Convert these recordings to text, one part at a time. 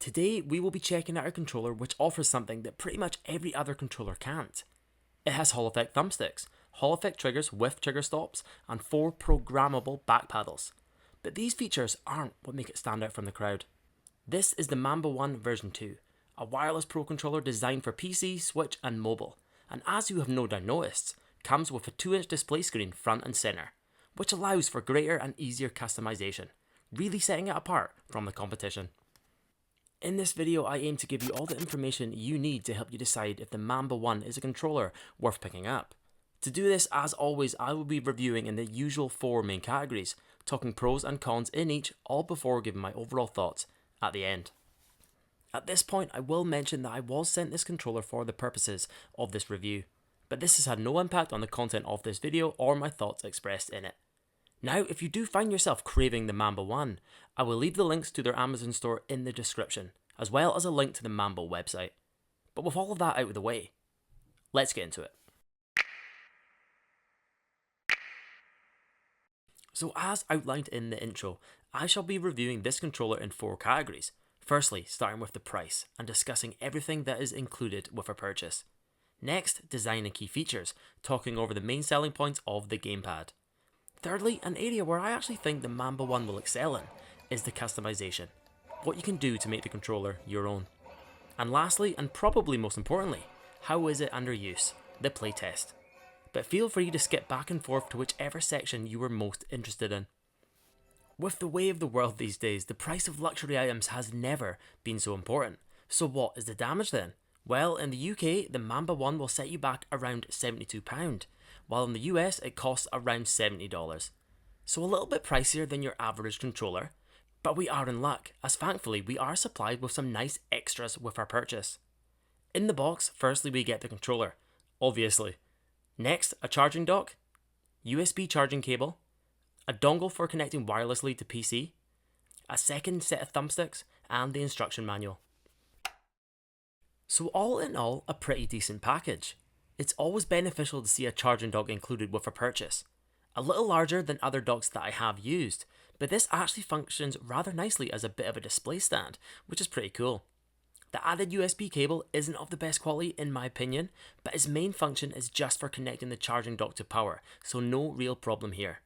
Today we will be checking out a controller which offers something that pretty much every other controller can't. It has Hall effect thumbsticks, Hall effect triggers with trigger stops, and 4 programmable back paddles. But these features aren't what make it stand out from the crowd. This is the MANBA ONE version 2, a wireless pro controller designed for PC, Switch and mobile, and as you have no doubt noticed, comes with a 2-inch display screen front and centre, which allows for greater and easier customization, really setting it apart from the competition. In this video, I aim to give you all the information you need to help you decide if the MANBA ONE is a controller worth picking up. To do this, as always, I will be reviewing in the usual 4 main categories, talking pros and cons in each, all before giving my overall thoughts at the end. At this point, I will mention that I was sent this controller for the purposes of this review, but this has had no impact on the content of this video or my thoughts expressed in it. Now, if you do find yourself craving the MANBA ONE, I will leave the links to their Amazon store in the description, as well as a link to the MANBA website. But with all of that out of the way, let's get into it. So as outlined in the intro, I shall be reviewing this controller in 4 categories. Firstly, starting with the price and discussing everything that is included with a purchase. Next, design and key features, talking over the main selling points of the gamepad. Thirdly, an area where I actually think the MANBA ONE will excel in is the customization, what you can do to make the controller your own. And lastly, and probably most importantly, how is it under use, the playtest. But feel free to skip back and forth to whichever section you were most interested in. With the way of the world these days, the price of luxury items has never been so important. So what is the damage then? Well, in the UK, the MANBA ONE will set you back around £72, while in the US it costs around $70. So a little bit pricier than your average controller, but we are in luck, as thankfully we are supplied with some nice extras with our purchase. In the box, firstly we get the controller, obviously. Next, a charging dock, USB charging cable, a dongle for connecting wirelessly to PC, a second set of thumbsticks, and the instruction manual. So all in all, a pretty decent package. It's always beneficial to see a charging dock included with a purchase. A little larger than other docks that I have used, but this actually functions rather nicely as a bit of a display stand, which is pretty cool. The added USB cable isn't of the best quality in my opinion, but its main function is just for connecting the charging dock to power, so no real problem here.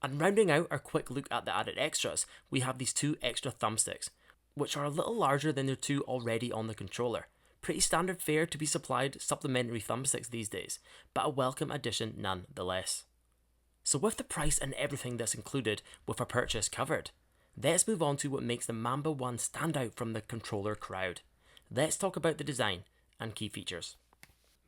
And rounding out our quick look at the added extras, we have these 2 extra thumbsticks, which are a little larger than the 2 already on the controller. Pretty standard fare to be supplied supplementary thumbsticks these days, but a welcome addition nonetheless. So with the price and everything that's included with a purchase covered, let's move on to what makes the MANBA ONE stand out from the controller crowd. Let's talk about the design and key features.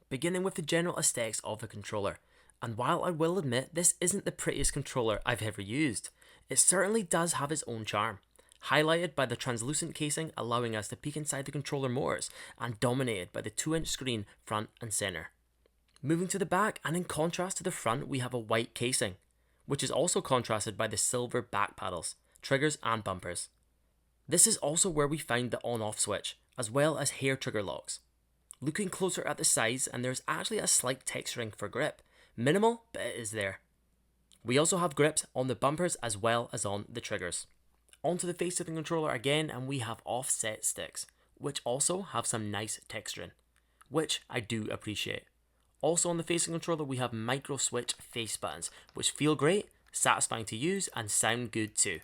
Beginning with the general aesthetics of the controller, and while I will admit this isn't the prettiest controller I've ever used, it certainly does have its own charm, highlighted by the translucent casing allowing us to peek inside the controller motors, and dominated by the 2-inch screen front and centre. Moving to the back, and in contrast to the front, we have a white casing, which is also contrasted by the silver back paddles, triggers and bumpers. This is also where we find the on-off switch, as well as hair trigger locks. Looking closer at the sides, and there's actually a slight texturing for grip. Minimal, but it is there. We also have grips on the bumpers as well as on the triggers. Onto the face of the controller again, and we have offset sticks, which also have some nice texturing, which I do appreciate. Also on the face of the controller we have micro switch face buttons, which feel great, satisfying to use, and sound good too.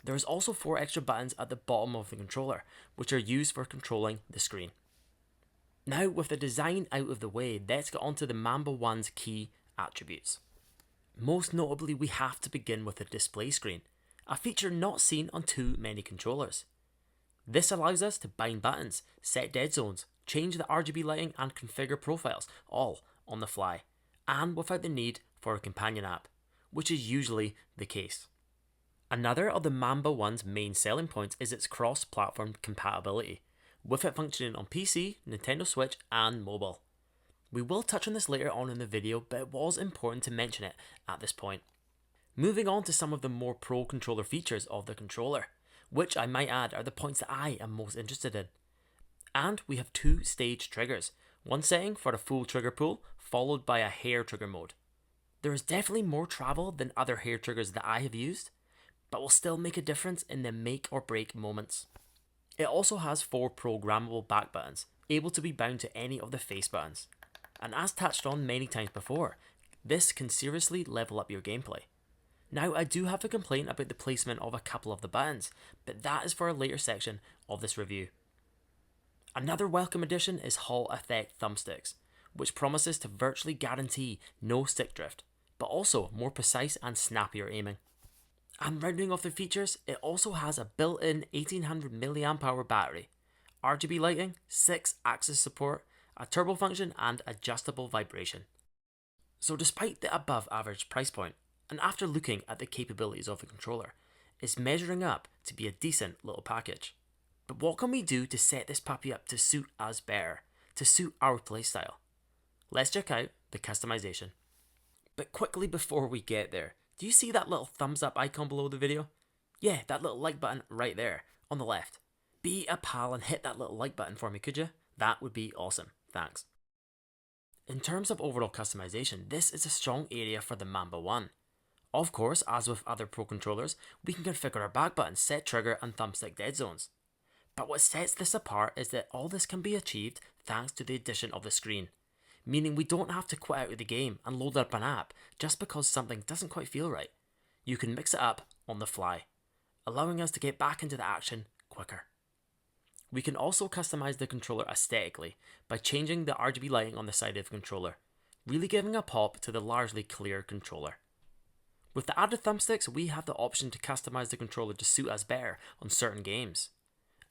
There is also 4 extra buttons at the bottom of the controller, which are used for controlling the screen. Now with the design out of the way, let's get onto the MANBA ONE's key attributes. Most notably, we have to begin with the display screen, a feature not seen on too many controllers. This allows us to bind buttons, set dead zones, change the RGB lighting and configure profiles, all on the fly, and without the need for a companion app, which is usually the case. Another of the MANBA ONE's main selling points is its cross-platform compatibility, with it functioning on PC, Nintendo Switch and mobile. We will touch on this later on in the video, but it was important to mention it at this point. Moving on to some of the more pro controller features of the controller, which I might add are the points that I am most interested in. And we have 2 stage triggers, one setting for the full trigger pull, followed by a hair trigger mode. There is definitely more travel than other hair triggers that I have used, but will still make a difference in the make or break moments. It also has 4 programmable back buttons, able to be bound to any of the face buttons. And as touched on many times before, this can seriously level up your gameplay. Now, I do have a complaint about the placement of a couple of the buttons, but that is for a later section of this review. Another welcome addition is Hall Effect thumbsticks, which promises to virtually guarantee no stick drift, but also more precise and snappier aiming. And rounding off the features, it also has a built-in 1800 mAh battery, RGB lighting, 6-axis support, a turbo function and adjustable vibration. So despite the above average price point, and after looking at the capabilities of the controller, it's measuring up to be a decent little package. But what can we do to set this puppy up to suit us better, to suit our playstyle? Let's check out the customization. But quickly before we get there, do you see that little thumbs up icon below the video? Yeah, that little like button right there, on the left. Be a pal and hit that little like button for me, could you? That would be awesome, thanks. In terms of overall customization, this is a strong area for the MANBA ONE. Of course, as with other Pro controllers, we can configure our back buttons, set trigger and thumbstick dead zones. But what sets this apart is that all this can be achieved thanks to the addition of the screen, meaning we don't have to quit out of the game and load up an app just because something doesn't quite feel right. You can mix it up on the fly, allowing us to get back into the action quicker. We can also customize the controller aesthetically by changing the RGB lighting on the side of the controller, really giving a pop to the largely clear controller. With the added thumbsticks, we have the option to customize the controller to suit us better on certain games.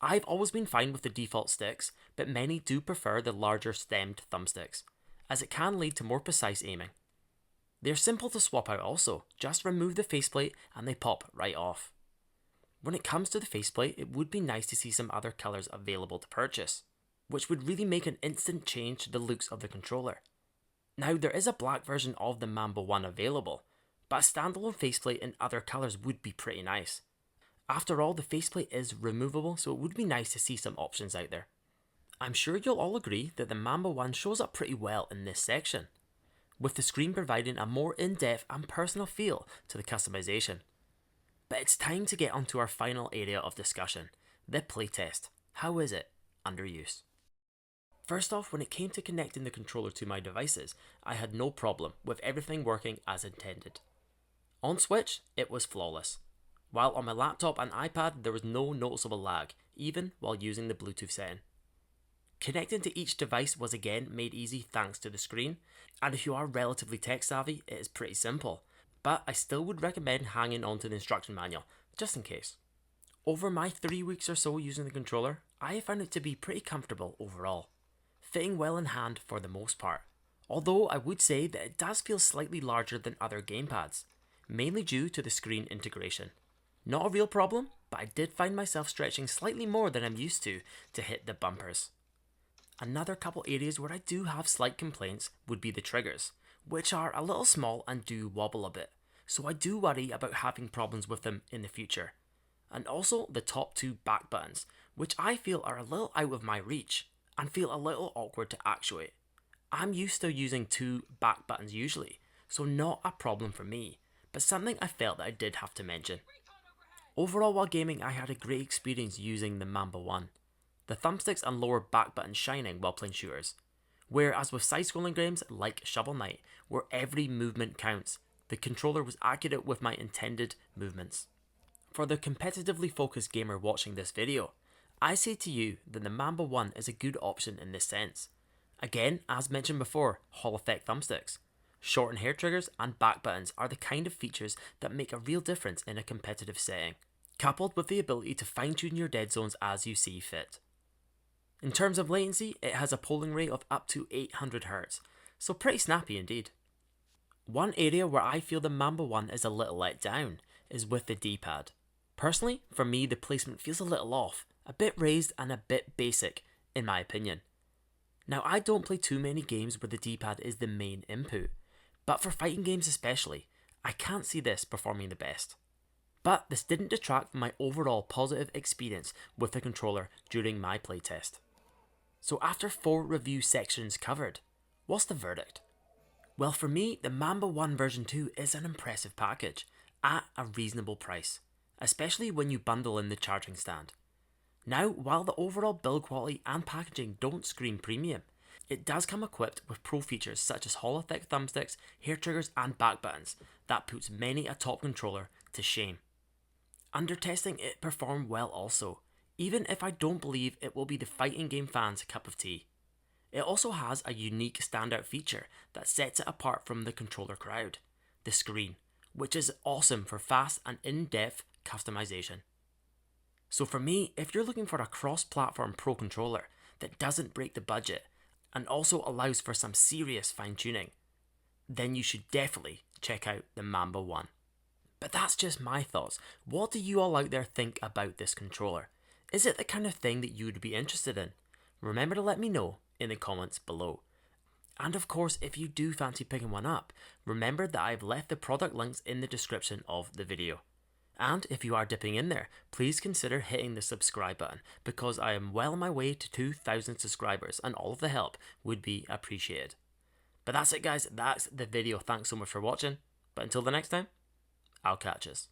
I've always been fine with the default sticks, but many do prefer the larger stemmed thumbsticks, as it can lead to more precise aiming. They're simple to swap out also, just remove the faceplate and they pop right off. When it comes to the faceplate, it would be nice to see some other colours available to purchase, which would really make an instant change to the looks of the controller. Now, there is a black version of the MANBA ONE available, but a standalone faceplate in other colours would be pretty nice. After all, the faceplate is removable, so it would be nice to see some options out there. I'm sure you'll all agree that the MANBA ONE shows up pretty well in this section, with the screen providing a more in-depth and personal feel to the customization. But it's time to get onto our final area of discussion, the playtest. How is it under use? First off, when it came to connecting the controller to my devices, I had no problem with everything working as intended. On Switch, it was flawless, while on my laptop and iPad there was no noticeable lag, even while using the Bluetooth setting. Connecting to each device was again made easy thanks to the screen, and if you are relatively tech savvy, it is pretty simple, but I still would recommend hanging on to the instruction manual, just in case. Over my 3 weeks or so using the controller, I found it to be pretty comfortable overall, fitting well in hand for the most part, although I would say that it does feel slightly larger than other gamepads, mainly due to the screen integration. Not a real problem, but I did find myself stretching slightly more than I'm used to hit the bumpers. Another couple areas where I do have slight complaints would be the triggers, which are a little small and do wobble a bit, so I do worry about having problems with them in the future. And also the top 2 back buttons, which I feel are a little out of my reach and feel a little awkward to actuate. I'm used to using 2 back buttons usually, so not a problem for me, but something I felt that I did have to mention. Overall, while gaming, I had a great experience using the MANBA ONE. The thumbsticks and lower back buttons shining while playing shooters. Whereas with side-scrolling games like Shovel Knight, where every movement counts, the controller was accurate with my intended movements. For the competitively focused gamer watching this video, I say to you that the MANBA ONE is a good option in this sense. Again, as mentioned before, Hall Effect thumbsticks, short and hair triggers and back buttons are the kind of features that make a real difference in a competitive setting, coupled with the ability to fine-tune your dead zones as you see fit. In terms of latency, it has a polling rate of up to 800 Hz, so pretty snappy indeed. One area where I feel the MANBA ONE is a little let down is with the D-pad. Personally, for me the placement feels a little off, a bit raised and a bit basic, in my opinion. Now, I don't play too many games where the D-pad is the main input, but for fighting games especially, I can't see this performing the best. But this didn't detract from my overall positive experience with the controller during my playtest. So after 4 review sections covered, what's the verdict? Well, for me, the MANBA ONE version 2 is an impressive package at a reasonable price, especially when you bundle in the charging stand. Now, while the overall build quality and packaging don't scream premium, it does come equipped with pro features such as hollow thick thumbsticks, hair triggers and back buttons that puts many a top controller to shame. Under testing, it performed well also, even if I don't believe it will be the fighting game fans' cup of tea. It also has a unique standout feature that sets it apart from the controller crowd, the screen, which is awesome for fast and in-depth customization. So for me, if you're looking for a cross-platform pro controller that doesn't break the budget and also allows for some serious fine-tuning, then you should definitely check out the MANBA ONE. But that's just my thoughts. What do you all out there think about this controller? Is it the kind of thing that you would be interested in? Remember to let me know in the comments below. And of course, if you do fancy picking one up, remember that I've left the product links in the description of the video. And if you are dipping in there, please consider hitting the subscribe button because I am well on my way to 2,000 subscribers and all of the help would be appreciated. But that's it guys, that's the video. Thanks so much for watching. But until the next time, I'll catch us.